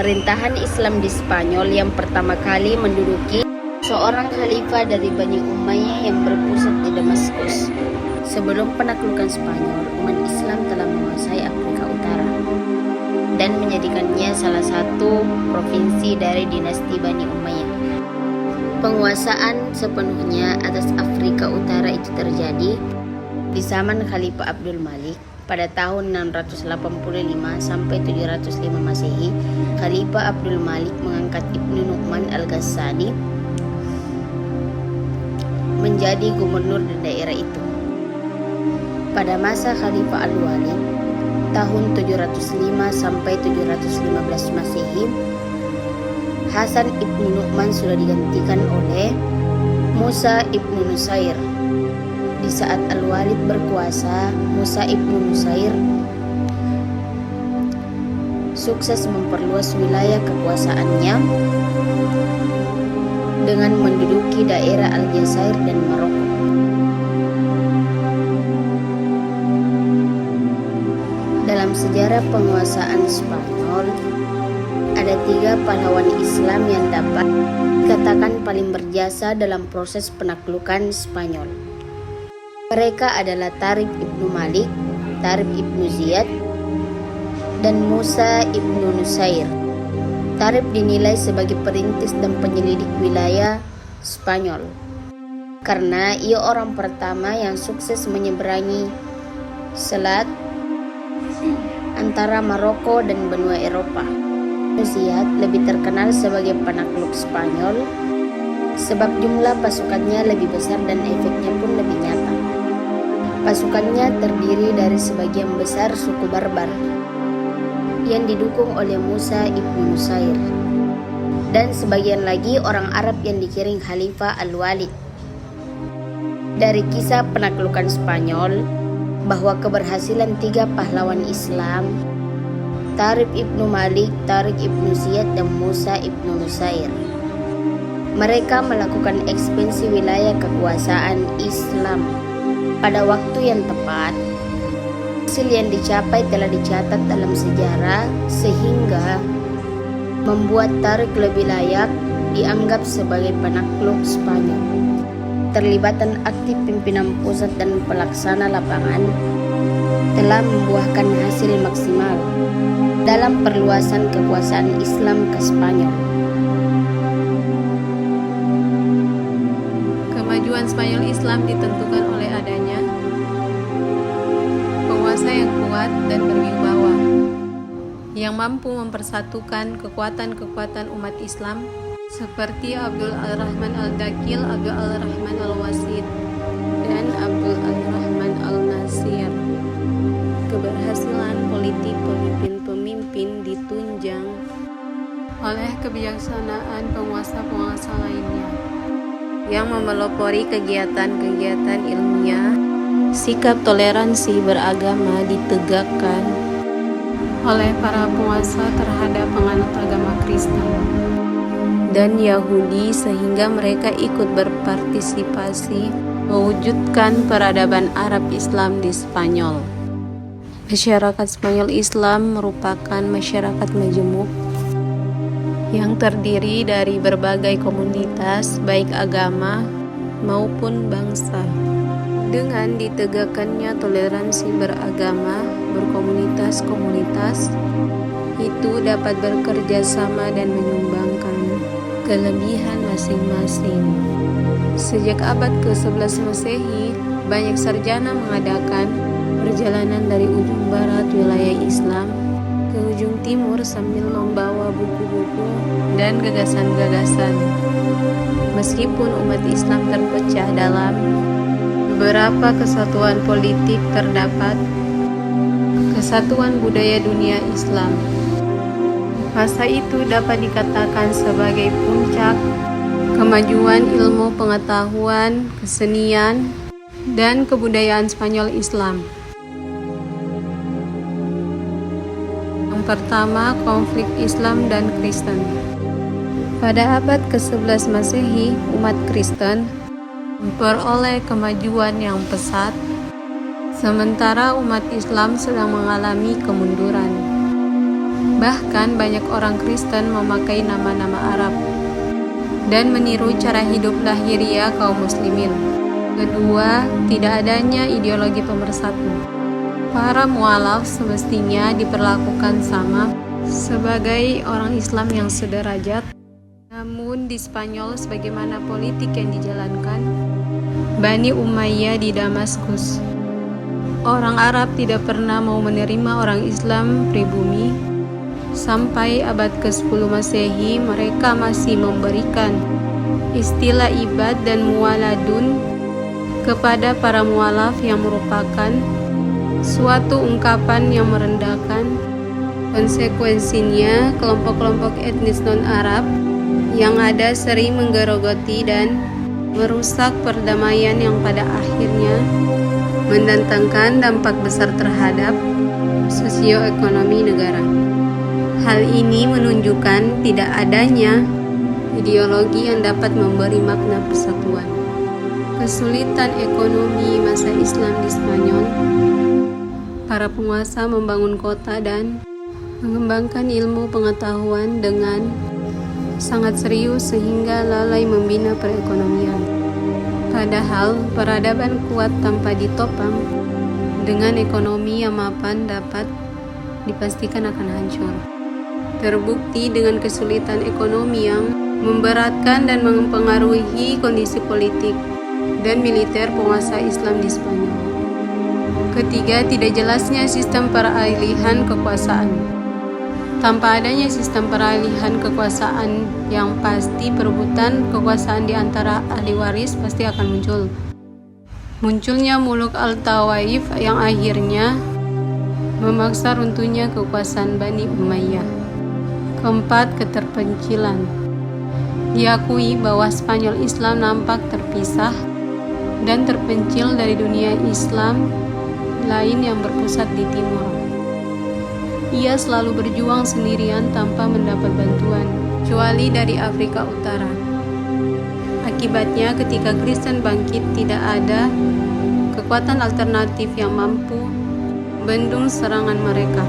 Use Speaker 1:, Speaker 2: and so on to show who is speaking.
Speaker 1: pemerintahan Islam di Spanyol yang pertama kali menduduki seorang khalifah dari Bani Umayyah yang berpusat di Damaskus. Sebelum penaklukan Spanyol, umat Islam telah menguasai Afrika Utara dan menjadikannya salah satu provinsi dari dinasti Bani Umayyah. Penguasaan sepenuhnya atas Afrika Utara itu terjadi di zaman Khalifah Abdul Malik pada tahun 685 sampai 705 Masehi. Khalifah Abdul Malik mengangkat Ibnu Nu'man al-Ghassani menjadi gubernur di daerah itu. Pada masa Khalifah Al-Walid tahun 705 sampai 715 Masehi, Hasan Ibnu Nu'man sudah digantikan oleh Musa Ibnu Nusair. Di saat Al-Walid berkuasa, Musa Ibnu Nusair sukses memperluas wilayah kekuasaannya dengan menduduki daerah Aljazair dan Maroko. Dalam sejarah penguasaan Spanyol, ada 3 pahlawan Islam yang dapat dikatakan paling berjasa dalam proses penaklukan Spanyol. Mereka adalah Tariq Ibnu Malik, Tariq Ibnu Ziyad, dan Musa Ibnu Nusair. Tariq dinilai sebagai perintis dan penyelidik wilayah Spanyol karena ia orang pertama yang sukses menyeberangi selat antara Maroko dan benua Eropa. Ziyad lebih terkenal sebagai penakluk Spanyol sebab jumlah pasukannya lebih besar dan efeknya pun lebih nyata. Pasukannya terdiri dari sebagian besar suku Barbar yang didukung oleh Musa Ibnu Nusair dan sebagian lagi orang Arab yang dikirim Khalifah Al-Walid. Dari kisah penaklukan Spanyol bahwa keberhasilan 3 pahlawan Islam, Tariq Ibnu Malik, Tariq Ibnu Ziyad, dan Musa Ibnu Nusair, mereka melakukan ekspansi wilayah kekuasaan Islam pada waktu yang tepat. Hasil yang dicapai telah dicatat dalam sejarah sehingga membuat Tariq lebih layak dianggap sebagai penakluk Spanyol. Terlibatan aktif pimpinan pusat dan pelaksana lapangan telah membuahkan hasil maksimal dalam perluasan kekuasaan Islam ke Spanyol.
Speaker 2: Kemajuan Spanyol Islam ditentukan oleh adanya penguasa yang kuat dan berwibawa, yang mampu mempersatukan kekuatan-kekuatan umat Islam seperti Abdul Al-Rahman Al-Dakil, Abdul Al-Rahman Al-Wasid, dan Abdul Al-Rahman Al-Nasir. Keberhasilan politik pemimpin-pemimpin ditunjang oleh kebijaksanaan penguasa-penguasa lainnya yang memelopori kegiatan-kegiatan ilmiah. Sikap toleransi beragama ditegakkan oleh para penguasa terhadap penganut agama Kristen dan Yahudi sehingga mereka ikut berpartisipasi mewujudkan peradaban Arab Islam di Spanyol. Masyarakat Spanyol Islam merupakan masyarakat majemuk yang terdiri dari berbagai komunitas baik agama maupun bangsa. Dengan ditegakkannya toleransi beragama, berkomunitas-komunitas itu dapat bekerja sama dan menyumbangkan kelebihan masing-masing. Sejak abad ke-11 Masehi, banyak sarjana mengadakan perjalanan dari ujung barat wilayah Islam ke ujung timur sambil membawa buku-buku dan gagasan-gagasan. Meskipun umat Islam terpecah dalam beberapa kesatuan politik, terdapat kesatuan budaya dunia Islam. Masa itu dapat dikatakan sebagai puncak kemajuan ilmu pengetahuan, kesenian, dan kebudayaan Spanyol Islam. Yang pertama, konflik Islam dan Kristen. Pada abad ke-11 Masehi, umat Kristen memperoleh kemajuan yang pesat, sementara umat Islam sedang mengalami kemunduran. Bahkan banyak orang Kristen memakai nama-nama Arab dan meniru cara hidup lahiriah kaum muslimin. Kedua, tidak adanya ideologi pemersatu. Para mualaf semestinya diperlakukan sama sebagai orang Islam yang sederajat. Namun di Spanyol, sebagaimana politik yang dijalankan Bani Umayyah di Damaskus, orang Arab tidak pernah mau menerima orang Islam pribumi. Sampai abad ke-10 Masehi, mereka masih memberikan istilah ibad dan muwaladun kepada para mualaf yang merupakan suatu ungkapan yang merendahkan. Konsekuensinya, kelompok-kelompok etnis non-Arab yang ada sering menggerogoti dan merusak perdamaian yang pada akhirnya mendatangkan dampak besar terhadap sosioekonomi negara. Hal ini menunjukkan tidak adanya ideologi yang dapat memberi makna persatuan. Kesulitan ekonomi masa Islam di Spanyol, para penguasa membangun kota dan mengembangkan ilmu pengetahuan dengan sangat serius sehingga lalai membina perekonomian. Padahal peradaban kuat tanpa ditopang dengan ekonomi yang mapan dapat dipastikan akan hancur. Terbukti dengan kesulitan ekonomi yang memberatkan dan mempengaruhi kondisi politik dan militer penguasa Islam di Spanyol. Ketiga, tidak jelasnya sistem peralihan kekuasaan. Tanpa adanya sistem peralihan kekuasaan yang pasti, perebutan kekuasaan di antara ahli waris pasti akan muncul. Munculnya Muluk Al-Tawaif yang akhirnya memaksa runtuhnya kekuasaan Bani Umayyah. Keempat, keterpencilan. Diakui bahwa Spanyol Islam nampak terpisah dan terpencil dari dunia Islam lain yang berpusat di timur. Ia selalu berjuang sendirian tanpa mendapat bantuan, kecuali dari Afrika Utara. Akibatnya, ketika Kristen bangkit, tidak ada kekuatan alternatif yang mampu membendung serangan mereka.